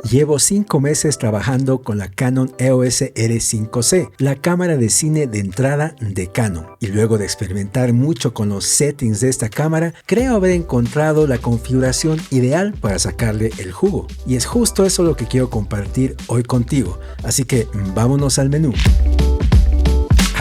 Llevo 5 meses trabajando con la Canon EOS R5C, la cámara de cine de entrada de Canon. Y luego de experimentar mucho con los settings de esta cámara, creo haber encontrado la configuración ideal para sacarle el jugo. Y es justo eso lo que quiero compartir hoy contigo. Así que vámonos al menú.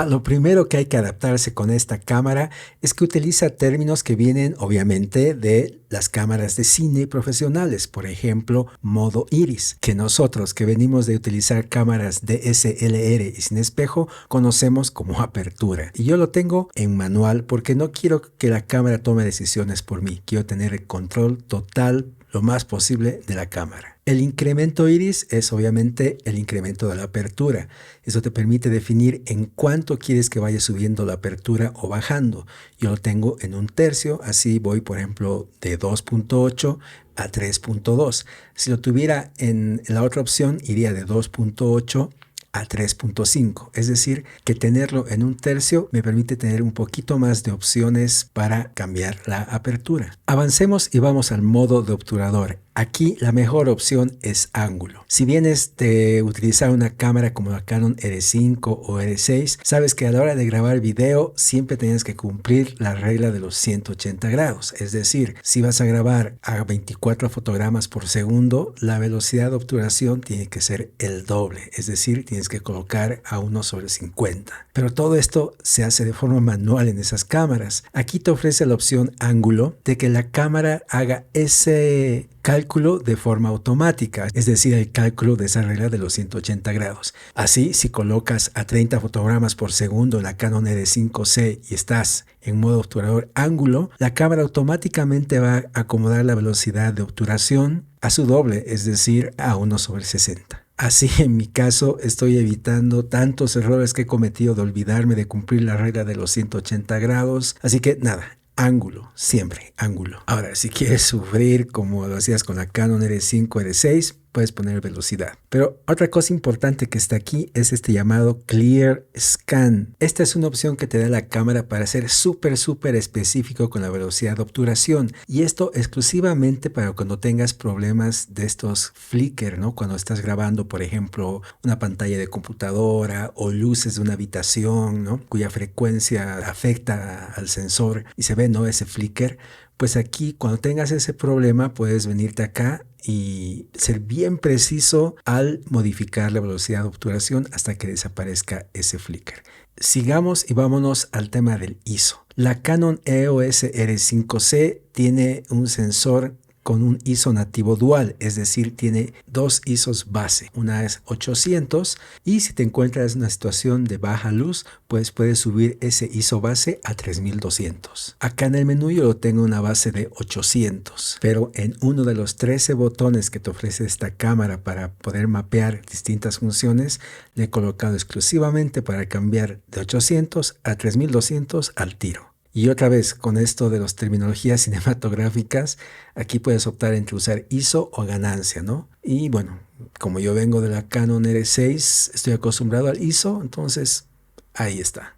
Lo primero que hay que adaptarse con esta cámara es que utiliza términos que vienen obviamente de las cámaras de cine profesionales, por ejemplo, modo iris, que nosotros que venimos de utilizar cámaras DSLR y sin espejo conocemos como apertura. Y yo lo tengo en manual porque no quiero que la cámara tome decisiones por mí, quiero tener el control total lo más posible de la cámara. El incremento iris es obviamente el incremento de la apertura. Eso te permite definir en cuánto quieres que vaya subiendo la apertura o bajando. Yo lo tengo en 1/3, así voy por ejemplo de 2.8 a 3.2. Si lo tuviera en la otra opción iría de 2.8 a 3.5, es decir, que tenerlo en 1/3 me permite tener un poquito más de opciones para cambiar la apertura. Avancemos y vamos al modo de obturador. Aquí la mejor opción es ángulo. Si vienes de utilizar una cámara como la Canon R5 o R6, sabes que a la hora de grabar video siempre tienes que cumplir la regla de los 180 grados. Es decir, si vas a grabar a 24 fotogramas por segundo, la velocidad de obturación tiene que ser el doble. Es decir, tienes que colocar a 1/50. Pero todo esto se hace de forma manual en esas cámaras. Aquí te ofrece la opción ángulo de que la cámara haga ese cálculo de forma automática, es decir, el cálculo de esa regla de los 180 grados. Así, si colocas a 30 fotogramas por segundo en la Canon R5C y estás en modo obturador ángulo, la cámara automáticamente va a acomodar la velocidad de obturación a su doble, es decir, a 1/60. Así, en mi caso, estoy evitando tantos errores que he cometido de olvidarme de cumplir la regla de los 180 grados. Así que nada, ángulo, siempre ángulo. Ahora, si quieres sufrir como lo hacías con la Canon R5, R6, puedes poner velocidad. Pero otra cosa importante que está aquí es este llamado Clear Scan. Esta es una opción que te da la cámara para ser súper específico con la velocidad de obturación. Y esto exclusivamente para cuando tengas problemas de estos flicker, ¿no? Cuando estás grabando, por ejemplo, una pantalla de computadora o luces de una habitación, ¿no? Cuya frecuencia afecta al sensor y se ve, ¿no? Ese flicker. Pues aquí, cuando tengas ese problema, puedes venirte acá y ser bien preciso al modificar la velocidad de obturación hasta que desaparezca ese flicker. Sigamos y vámonos al tema del ISO. La Canon EOS R5C tiene un sensor con un ISO nativo dual, es decir, tiene dos ISOs base. Una es 800 y si te encuentras en una situación de baja luz, pues puedes subir ese ISO base a 3200. Acá en el menú yo lo tengo una base de 800, pero en uno de los 13 botones que te ofrece esta cámara para poder mapear distintas funciones, le he colocado exclusivamente para cambiar de 800 a 3200 al tiro. Y otra vez, con esto de las terminologías cinematográficas, aquí puedes optar entre usar ISO o ganancia, ¿no? Y bueno, como yo vengo de la Canon R6, estoy acostumbrado al ISO, entonces ahí está.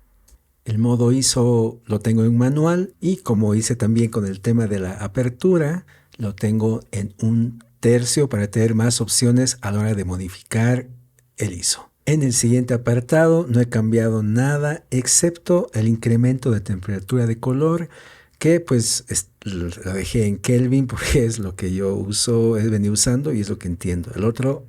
El modo ISO lo tengo en manual y como hice también con el tema de la apertura, lo tengo en 1/3 para tener más opciones a la hora de modificar el ISO. En el siguiente apartado no he cambiado nada excepto el incremento de temperatura de color que pues lo dejé en Kelvin porque es lo que yo uso, he venido usando y es lo que entiendo. El otro,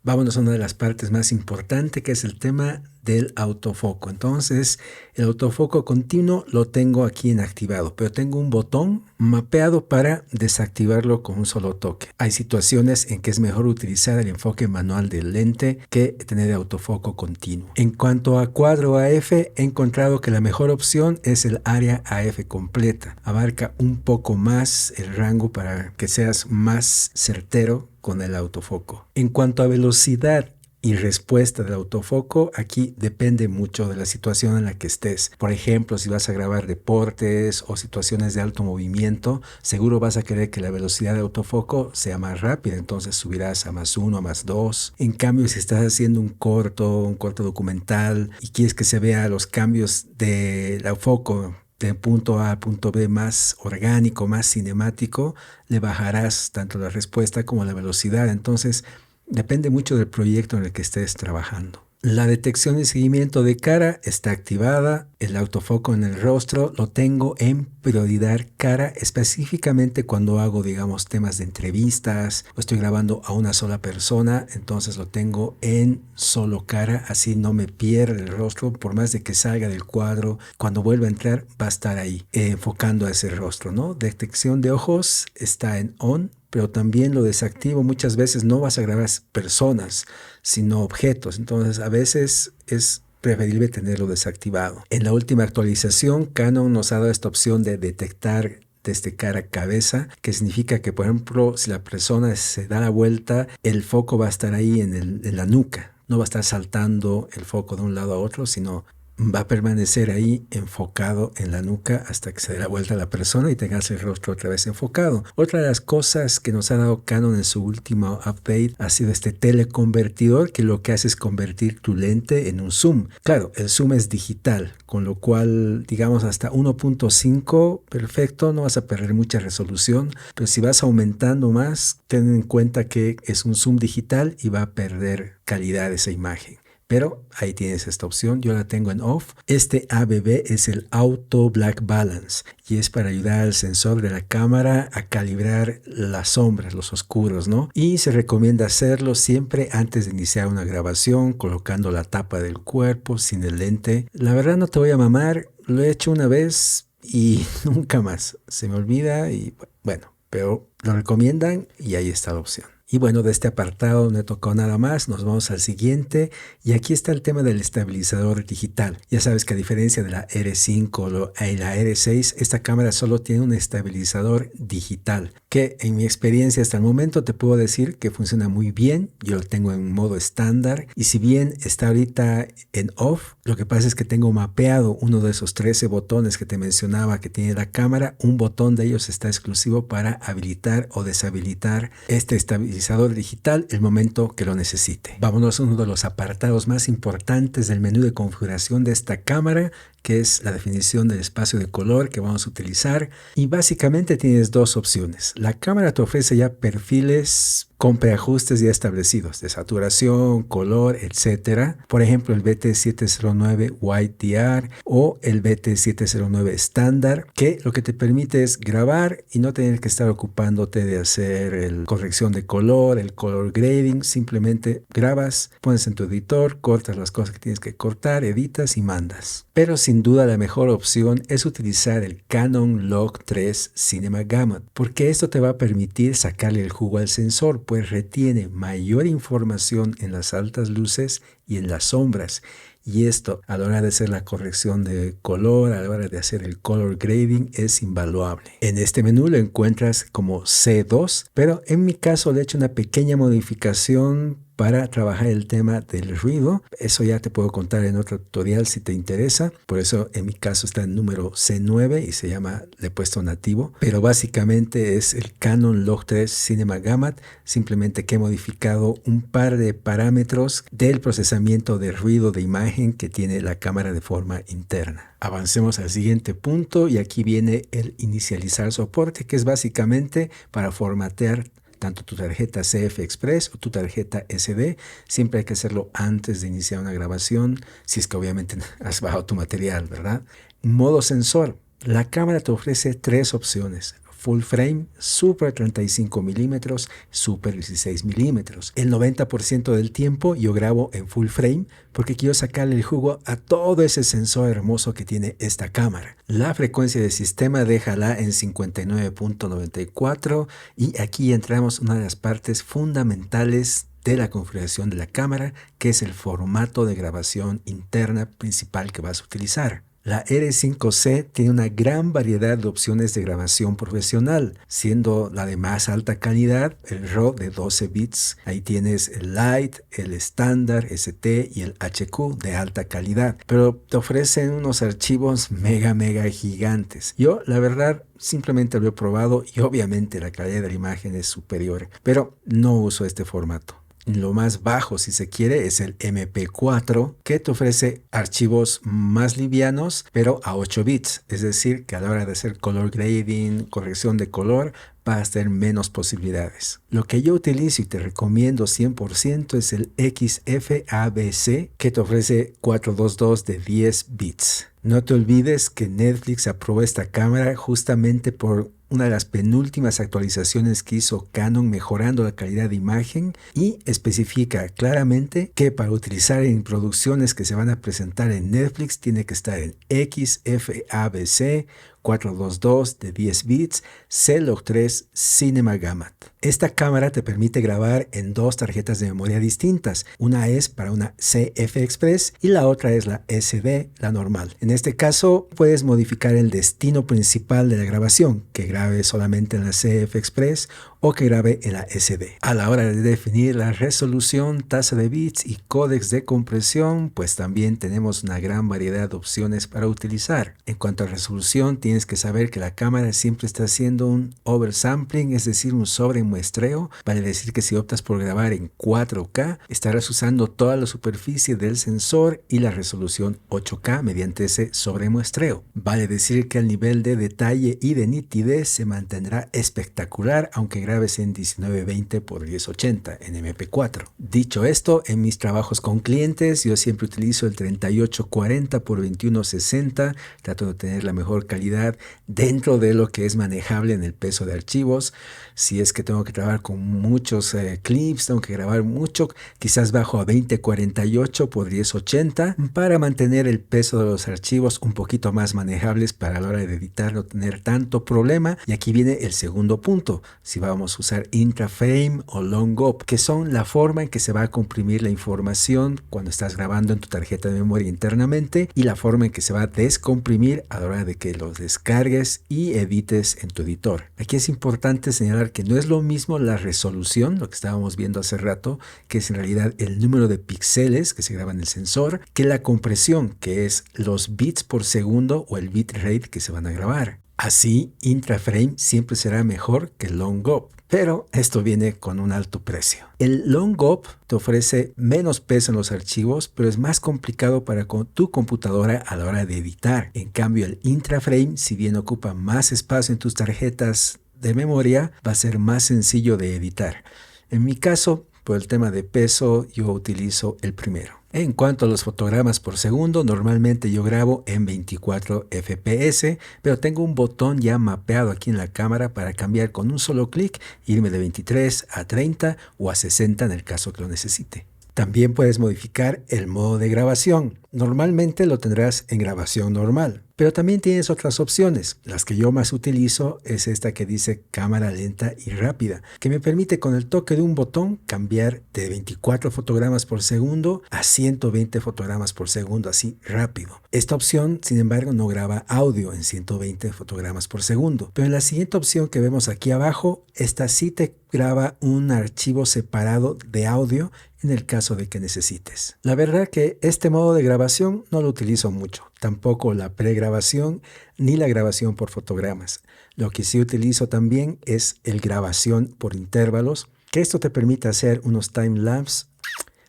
vámonos a una de las partes más importantes que es el tema del autofoco. Entonces el autofoco continuo lo tengo aquí en activado, pero tengo un botón mapeado para desactivarlo con un solo toque. Hay situaciones en que es mejor utilizar el enfoque manual del lente que tener el autofoco continuo. En cuanto a cuadro AF, he encontrado que la mejor opción es el área AF completa. Abarca un poco más el rango para que seas más certero con el autofoco. En cuanto a velocidad y respuesta del autofoco, aquí depende mucho de la situación en la que estés. Por ejemplo, si vas a grabar deportes o situaciones de alto movimiento, seguro vas a querer que la velocidad de autofoco sea más rápida, entonces subirás a +1, a +2. En cambio, si estás haciendo un corto documental y quieres que se vea los cambios del foco de punto A a punto B más orgánico, más cinemático, le bajarás tanto la respuesta como la velocidad. Entonces, depende mucho del proyecto en el que estés trabajando. La detección y seguimiento de cara está activada. El autofoco en el rostro lo tengo en prioridad cara, específicamente cuando hago, digamos, temas de entrevistas o estoy grabando a una sola persona. Entonces lo tengo en solo cara, así no me pierde el rostro. Por más de que salga del cuadro, cuando vuelva a entrar va a estar ahí, enfocando a ese rostro, ¿no? Detección de ojos está en on, pero también lo desactivo. Muchas veces no vas a grabar personas, sino objetos. Entonces, a veces es preferible tenerlo desactivado. En la última actualización, Canon nos ha dado esta opción de detectar desde cara a cabeza, que significa que, por ejemplo, si la persona se da la vuelta, el foco va a estar ahí en la nuca. No va a estar saltando el foco de un lado a otro, sino va a permanecer ahí enfocado en la nuca hasta que se dé la vuelta a la persona y tengas el rostro otra vez enfocado. Otra de las cosas que nos ha dado Canon en su último update ha sido este teleconvertidor, que lo que hace es convertir tu lente en un zoom. Claro, el zoom es digital, con lo cual, digamos, hasta 1.5, perfecto, no vas a perder mucha resolución, pero si vas aumentando más, ten en cuenta que es un zoom digital y va a perder calidad esa imagen. Pero ahí tienes esta opción, yo la tengo en off. Este ABB es el Auto Black Balance y es para ayudar al sensor de la cámara a calibrar las sombras, los oscuros, ¿no? Y se recomienda hacerlo siempre antes de iniciar una grabación, colocando la tapa del cuerpo sin el lente. La verdad no te voy a mamar, lo he hecho una vez y nunca más. Se me olvida y bueno, pero lo recomiendan y ahí está la opción. Y bueno, de este apartado no he tocado nada más, nos vamos al siguiente y aquí está el tema del estabilizador digital. Ya sabes que a diferencia de la R5 y la R6, esta cámara solo tiene un estabilizador digital, que en mi experiencia hasta el momento te puedo decir que funciona muy bien. Yo lo tengo en modo estándar y si bien está ahorita en off, lo que pasa es que tengo mapeado uno de esos 13 botones que te mencionaba que tiene la cámara. Un botón de ellos está exclusivo para habilitar o deshabilitar este estabilizador digital el momento que lo necesite. Vámonos a uno de los apartados más importantes del menú de configuración de esta cámara, que es la definición del espacio de color que vamos a utilizar. Y básicamente tienes dos opciones. La cámara te ofrece ya perfiles con preajustes ya establecidos de saturación, color, etc. Por ejemplo, el BT709 White DR o el BT709 estándar, que lo que te permite es grabar y no tener que estar ocupándote de hacer la corrección de color, el color grading. Simplemente grabas, pones en tu editor, cortas las cosas que tienes que cortar, editas y mandas. Pero sin duda la mejor opción es utilizar el Canon Log 3 Cinema Gamut, porque esto te va a permitir sacarle el jugo al sensor, pues retiene mayor información en las altas luces y en las sombras. Y esto a la hora de hacer la corrección de color, a la hora de hacer el color grading, es invaluable. En este menú lo encuentras como C2, pero en mi caso le he hecho una pequeña modificación para trabajar el tema del ruido. Eso ya te puedo contar en otro tutorial si te interesa. Por eso en mi caso está el número C9 y se llama, le he puesto nativo. Pero básicamente es el Canon Log 3 Cinema Gamut. Simplemente que he modificado un par de parámetros del procesamiento de ruido de imagen que tiene la cámara de forma interna. Avancemos al siguiente punto y aquí viene el inicializar soporte, que es básicamente para formatear tanto tu tarjeta CF Express o tu tarjeta SD. Siempre hay que hacerlo antes de iniciar una grabación, si es que obviamente has bajado tu material, ¿verdad? Modo sensor. La cámara te ofrece tres opciones: Full Frame, Super 35 milímetros, Super 16 milímetros. El 90% del tiempo yo grabo en Full Frame porque quiero sacarle el jugo a todo ese sensor hermoso que tiene esta cámara. La frecuencia de sistema déjala en 59.94 y aquí entramos una de las partes fundamentales de la configuración de la cámara, que es el formato de grabación interna principal que vas a utilizar. La R5C tiene una gran variedad de opciones de grabación profesional, siendo la de más alta calidad el RAW de 12 bits. Ahí tienes el Light, el estándar, ST y el HQ de alta calidad, pero te ofrecen unos archivos mega gigantes. Yo, la verdad, simplemente lo he probado y obviamente la calidad de la imagen es superior, pero no uso este formato. Lo más bajo, si se quiere, es el MP4, que te ofrece archivos más livianos, pero a 8 bits. Es decir, que a la hora de hacer color grading, corrección de color, vas a tener menos posibilidades. Lo que yo utilizo y te recomiendo 100% es el XFABC, que te ofrece 422 de 10 bits. No te olvides que Netflix aprobó esta cámara justamente por una de las penúltimas actualizaciones que hizo Canon mejorando la calidad de imagen, y especifica claramente que para utilizar en producciones que se van a presentar en Netflix tiene que estar en XFABC 422 de 10 bits, C-Log 3 Cinema Gamut. Esta cámara te permite grabar en dos tarjetas de memoria distintas. Una es para una CF Express y la otra es la SD, la normal. En este caso puedes modificar el destino principal de la grabación, que grabe solamente en la CF Express o que grabe en la SD. A la hora de definir la resolución, tasa de bits y códex de compresión, pues también tenemos una gran variedad de opciones para utilizar. En cuanto a resolución, tienes que saber que la cámara siempre está haciendo un oversampling, es decir, un sobremuestreo. Vale decir que si optas por grabar en 4K, estarás usando toda la superficie del sensor y la resolución 8K mediante ese sobremuestreo. Vale decir que el nivel de detalle y de nitidez se mantendrá espectacular, aunque grabes en 1920 x 1080 en MP4. Dicho esto, en mis trabajos con clientes yo siempre utilizo el 3840 x 2160, trato de tener la mejor calidad dentro de lo que es manejable en el peso de archivos. Si es que tengo que trabajar con muchos clips, tengo que grabar mucho, quizás bajo a 2048 x 1080 para mantener el peso de los archivos un poquito más manejables para la hora de editar, no tener tanto problema. Y aquí viene el segundo punto, si vamos a usar intraframe o long op, que son la forma en que se va a comprimir la información cuando estás grabando en tu tarjeta de memoria internamente, y la forma en que se va a descomprimir a la hora de que los descargues y edites en tu editor. Aquí es importante señalar que no es lo mismo la resolución, lo que estábamos viendo hace rato, que es en realidad el número de píxeles que se graba en el sensor, que la compresión, que es los bits por segundo o el bitrate que se van a grabar. Así, intraframe siempre será mejor que long op, pero esto viene con un alto precio. El long op te ofrece menos peso en los archivos, pero es más complicado para tu computadora a la hora de editar. En cambio, el intraframe, si bien ocupa más espacio en tus tarjetas de memoria, va a ser más sencillo de editar. En mi caso, por el tema de peso, yo utilizo el primero. En cuanto a los fotogramas por segundo, normalmente yo grabo en 24 FPS, pero tengo un botón ya mapeado aquí en la cámara para cambiar con un solo clic, irme de 23 a 30 o a 60 en el caso que lo necesite. También puedes modificar el modo de grabación. Normalmente lo tendrás en grabación normal, pero también tienes otras opciones. Las que yo más utilizo es esta que dice cámara lenta y rápida, que me permite con el toque de un botón cambiar de 24 fotogramas por segundo a 120 fotogramas por segundo, así rápido. Esta opción, sin embargo, no graba audio en 120 fotogramas por segundo, pero en la siguiente opción que vemos aquí abajo, esta sí te graba un archivo separado de audio en el caso de que necesites. La verdad que este modo de grabación no lo utilizo mucho, tampoco la pregrabación ni la grabación por fotogramas. Lo que sí utilizo también es el grabación por intervalos, que esto te permite hacer unos timelapse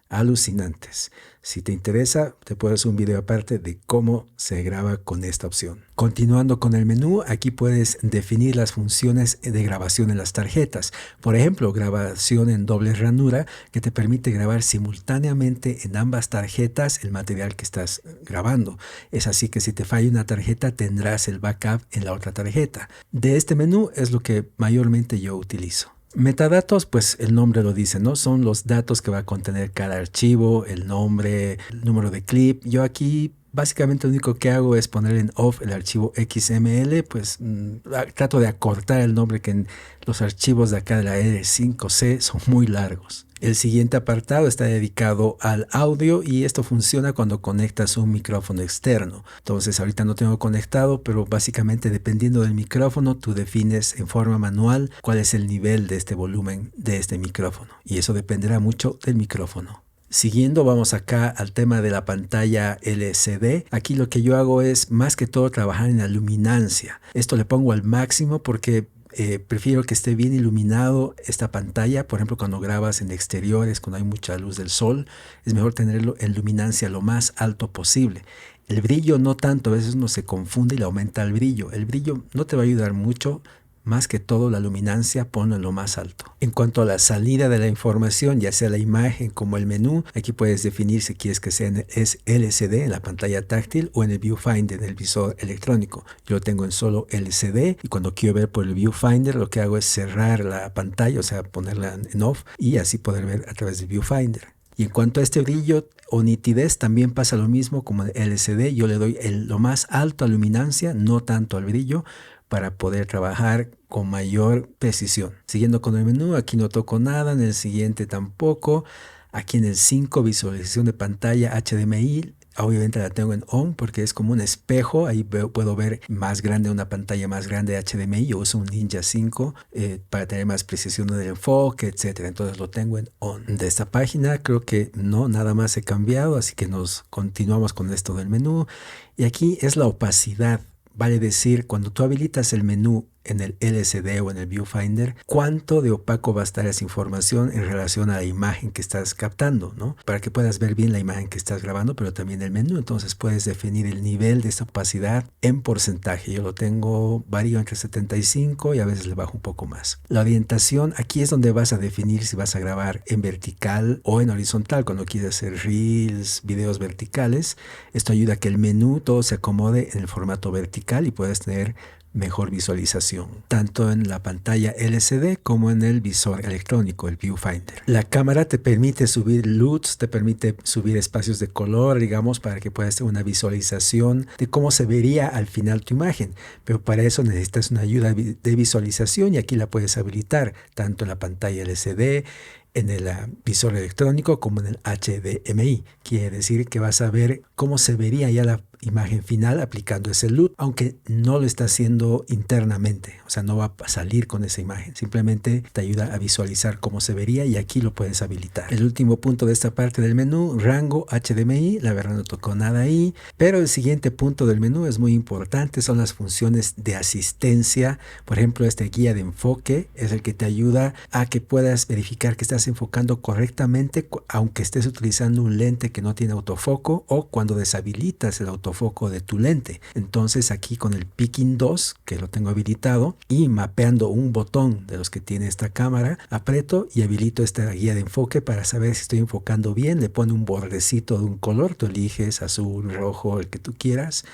alucinantes. Si te interesa, te puedo hacer un video aparte de cómo se graba con esta opción. Continuando con el menú, aquí puedes definir las funciones de grabación en las tarjetas. Por ejemplo, grabación en doble ranura, que te permite grabar simultáneamente en ambas tarjetas el material que estás grabando. Es así que si te falla una tarjeta, tendrás el backup en la otra tarjeta. De este menú es lo que mayormente yo utilizo. Metadatos, pues el nombre lo dice, ¿no? Son los datos que va a contener cada archivo, el nombre, el número de clip. Yo aquí básicamente lo único que hago es poner en off el archivo XML, pues trato de acortar el nombre, que en los archivos de acá de la R5C son muy largos. El siguiente apartado está dedicado al audio y esto funciona cuando conectas un micrófono externo. Entonces ahorita no tengo conectado, pero básicamente dependiendo del micrófono tú defines en forma manual cuál es el nivel de este volumen de este micrófono, y eso dependerá mucho del micrófono. Siguiendo, vamos acá al tema de la pantalla LCD. Aquí lo que yo hago es más que todo trabajar en la luminancia. Esto le pongo al máximo porque Prefiero que esté bien iluminado esta pantalla. Por ejemplo, cuando grabas en exteriores, cuando hay mucha luz del sol, es mejor tenerlo en luminancia lo más alto posible. El brillo no tanto, a veces uno se confunde y le aumenta el brillo. El brillo no te va a ayudar mucho. Más que todo, la luminancia ponlo en lo más alto. En cuanto a la salida de la información, ya sea la imagen como el menú, aquí puedes definir si quieres que sea en LCD, en la pantalla táctil, o en el viewfinder, en el visor electrónico. Yo lo tengo en solo LCD, y cuando quiero ver por el viewfinder, lo que hago es cerrar la pantalla, o sea, ponerla en off, y así poder ver a través del viewfinder. Y en cuanto a este brillo o nitidez, también pasa lo mismo como en LCD. Yo le doy lo más alto a luminancia, no tanto al brillo, para poder trabajar con mayor precisión. Siguiendo con el menú, aquí no toco nada, en el siguiente tampoco. Aquí en el 5, visualización de pantalla HDMI, obviamente la tengo en on porque es como un espejo. Ahí puedo ver más grande, una pantalla más grande de HDMI. Yo uso un Ninja 5 para tener más precisión del enfoque, etcétera. Entonces lo tengo en on. De esta página creo que no, nada más he cambiado, así que nos continuamos con esto del menú. Y aquí es la opacidad. Vale decir, cuando tú habilitas el menú en el LCD o en el viewfinder, cuánto de opaco va a estar esa información en relación a la imagen que estás captando, ¿no? Para que puedas ver bien la imagen que estás grabando, pero también el menú. Entonces puedes definir el nivel de esta opacidad en porcentaje. Yo lo tengo, varío entre 75 y a veces le bajo un poco más. La orientación, aquí es donde vas a definir si vas a grabar en vertical o en horizontal. Cuando quieres hacer reels, videos verticales, esto ayuda a que el menú todo se acomode en el formato vertical y puedas tener mejor visualización, tanto en la pantalla LCD como en el visor electrónico, el viewfinder. La cámara te permite subir LUTs, te permite subir espacios de color, digamos, para que puedas tener una visualización de cómo se vería al final tu imagen, pero para eso necesitas una ayuda de visualización y aquí la puedes habilitar, tanto en la pantalla LCD, en el visor electrónico como en el HDMI. Quiere decir que vas a ver cómo se vería ya la imagen final aplicando ese LUT, aunque no lo está haciendo internamente, o sea, no va a salir con esa imagen, simplemente te ayuda a visualizar cómo se vería y aquí lo puedes habilitar. El último punto de esta parte del menú, rango HDMI, la verdad no tocó nada ahí, pero el siguiente punto del menú es muy importante, son las funciones de asistencia. Por ejemplo, este guía de enfoque es el que te ayuda a que puedas verificar que estás enfocando correctamente, aunque estés utilizando un lente que no tiene autofoco o cuando deshabilitas el autofoco de tu lente. Entonces aquí con el Picking 2, que lo tengo habilitado, y mapeando un botón de los que tiene esta cámara, aprieto y habilito esta guía de enfoque para saber si estoy enfocando bien. Le pone un bordecito de un color, tú eliges azul, rojo, el que tú quieras,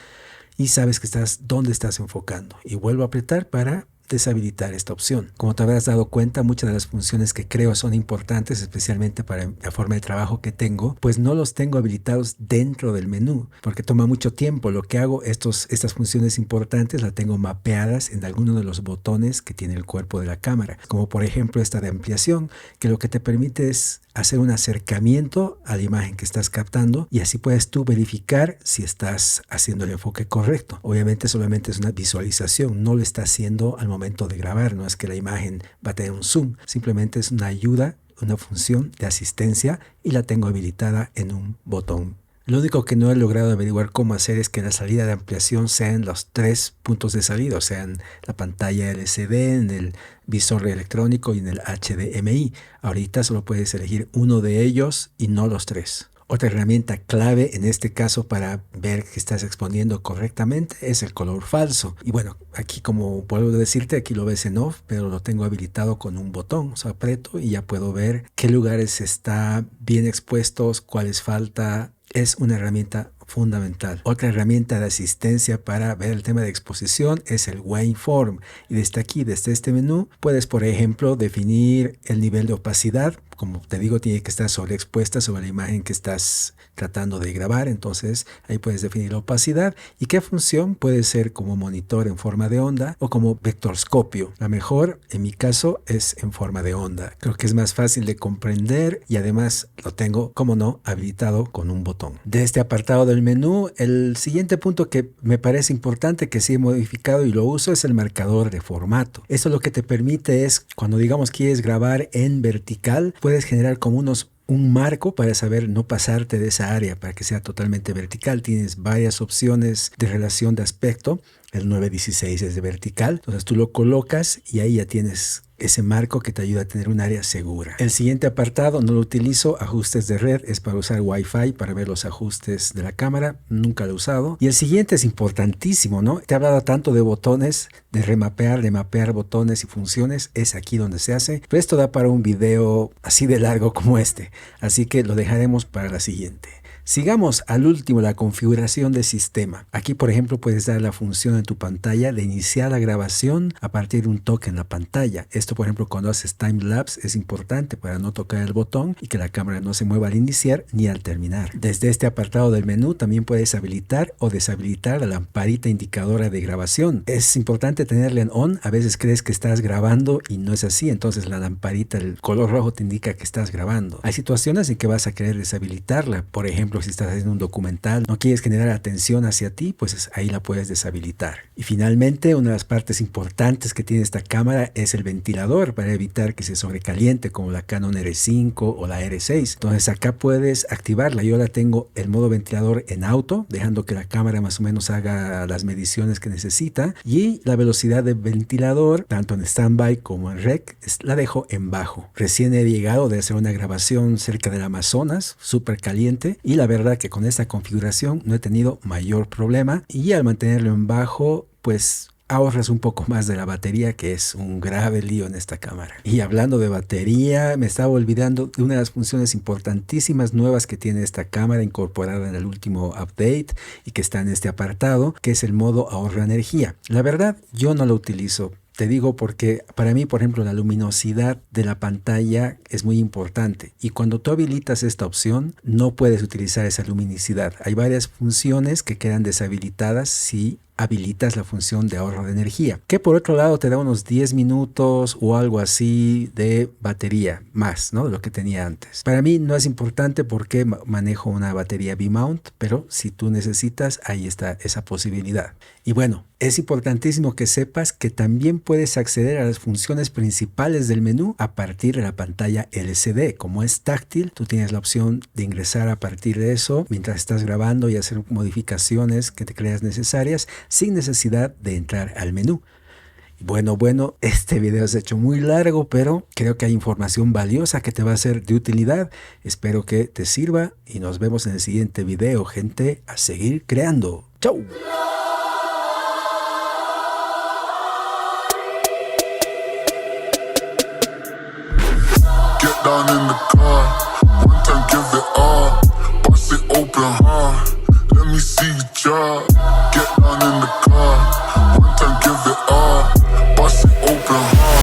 y sabes que dónde estás enfocando. Y vuelvo a apretar para deshabilitar esta opción. Como te habrás dado cuenta, muchas de las funciones que creo son importantes, especialmente para la forma de trabajo que tengo, pues no los tengo habilitados dentro del menú, porque toma mucho tiempo. Lo que hago, estas funciones importantes las tengo mapeadas en alguno de los botones que tiene el cuerpo de la cámara, como por ejemplo esta de ampliación, que lo que te permite es hacer un acercamiento a la imagen que estás captando y así puedes tú verificar si estás haciendo el enfoque correcto. Obviamente solamente es una visualización, no lo está haciendo al momento de grabar, no es que la imagen va a tener un zoom, simplemente es una ayuda, una función de asistencia y la tengo habilitada en un botón. Lo único que no he logrado averiguar cómo hacer es que la salida de ampliación sea en los 3 puntos de salida, o sea, en la pantalla LCD, en el visor electrónico y en el HDMI. Ahorita solo puedes elegir uno de ellos y no los 3. Otra herramienta clave en este caso para ver que estás exponiendo correctamente es el color falso. Y bueno, aquí como puedo decirte, aquí lo ves en off, pero lo tengo habilitado con un botón. O sea, aprieto y ya puedo ver qué lugares está bien expuestos, cuáles falta. Es una herramienta fundamental. Otra herramienta de asistencia para ver el tema de exposición es el waveform. Y desde aquí, desde este menú, puedes, por ejemplo, definir el nivel de opacidad. Como te digo, tiene que estar sobreexpuesta sobre la imagen que estás tratando de grabar. Entonces, ahí puedes definir la opacidad. ¿Y qué función? Puede ser como monitor en forma de onda o como vectorscopio. La mejor, en mi caso, es en forma de onda. Creo que es más fácil de comprender y además lo tengo, como no, habilitado con un botón. De este apartado del menú, el siguiente punto que me parece importante que sí he modificado y lo uso es el marcador de formato. Esto lo que te permite es, cuando digamos quieres grabar en vertical, puedes generar como un marco para saber no pasarte de esa área, para que sea totalmente vertical. Tienes varias opciones de relación de aspecto. El 916 es de vertical, entonces tú lo colocas y ahí ya tienes ese marco que te ayuda a tener un área segura. El siguiente apartado no lo utilizo, ajustes de red, es para usar Wi-Fi para ver los ajustes de la cámara, nunca lo he usado. Y el siguiente es importantísimo, ¿no? Te he hablado tanto de botones, de mapear botones y funciones, es aquí donde se hace, pero esto da para un video así de largo como este, así que lo dejaremos para la siguiente. Sigamos al último, la configuración de sistema. Aquí, por ejemplo, puedes dar la función en tu pantalla de iniciar la grabación a partir de un toque en la pantalla. Esto, por ejemplo, cuando haces time-lapse es importante para no tocar el botón y que la cámara no se mueva al iniciar ni al terminar. Desde este apartado del menú también puedes habilitar o deshabilitar la lamparita indicadora de grabación. Es importante tenerla en on. A veces crees que estás grabando y no es así. Entonces la lamparita, el color rojo te indica que estás grabando. Hay situaciones en que vas a querer deshabilitarla. Por ejemplo, si estás haciendo un documental, no quieres generar atención hacia ti, pues ahí la puedes deshabilitar. Y finalmente, una de las partes importantes que tiene esta cámara es el ventilador para evitar que se sobrecaliente como la Canon R5 o la R6. Entonces acá puedes activarla. Yo la tengo el modo ventilador en auto, dejando que la cámara más o menos haga las mediciones que necesita, y la velocidad del ventilador, tanto en standby como en rec, la dejo en bajo. Recién he llegado de hacer una grabación cerca del Amazonas, súper caliente, y la verdad que con esta configuración no he tenido mayor problema, y al mantenerlo en bajo pues ahorras un poco más de la batería, que es un grave lío en esta cámara. Y hablando de batería, me estaba olvidando de una de las funciones importantísimas nuevas que tiene esta cámara, incorporada en el último update y que está en este apartado, que es el modo ahorro energía. La verdad, yo no lo utilizo. Te digo porque para mí, por ejemplo, la luminosidad de la pantalla es muy importante, y cuando tú habilitas esta opción no puedes utilizar esa luminosidad. Hay varias funciones que quedan deshabilitadas si habilitas la función de ahorro de energía, que por otro lado te da unos 10 minutos o algo así de batería más, ¿no? De lo que tenía antes. Para mí no es importante porque manejo una batería B-mount, pero si tú necesitas, ahí está esa posibilidad. Y bueno, es importantísimo que sepas que también puedes acceder a las funciones principales del menú a partir de la pantalla LCD. Como es táctil, tú tienes la opción de ingresar a partir de eso mientras estás grabando y hacer modificaciones que te creas necesarias sin necesidad de entrar al menú. Bueno, este video se ha hecho muy largo, pero creo que hay información valiosa que te va a ser de utilidad. Espero que te sirva y nos vemos en el siguiente video, gente. A seguir creando. ¡Chau! Get down in the car.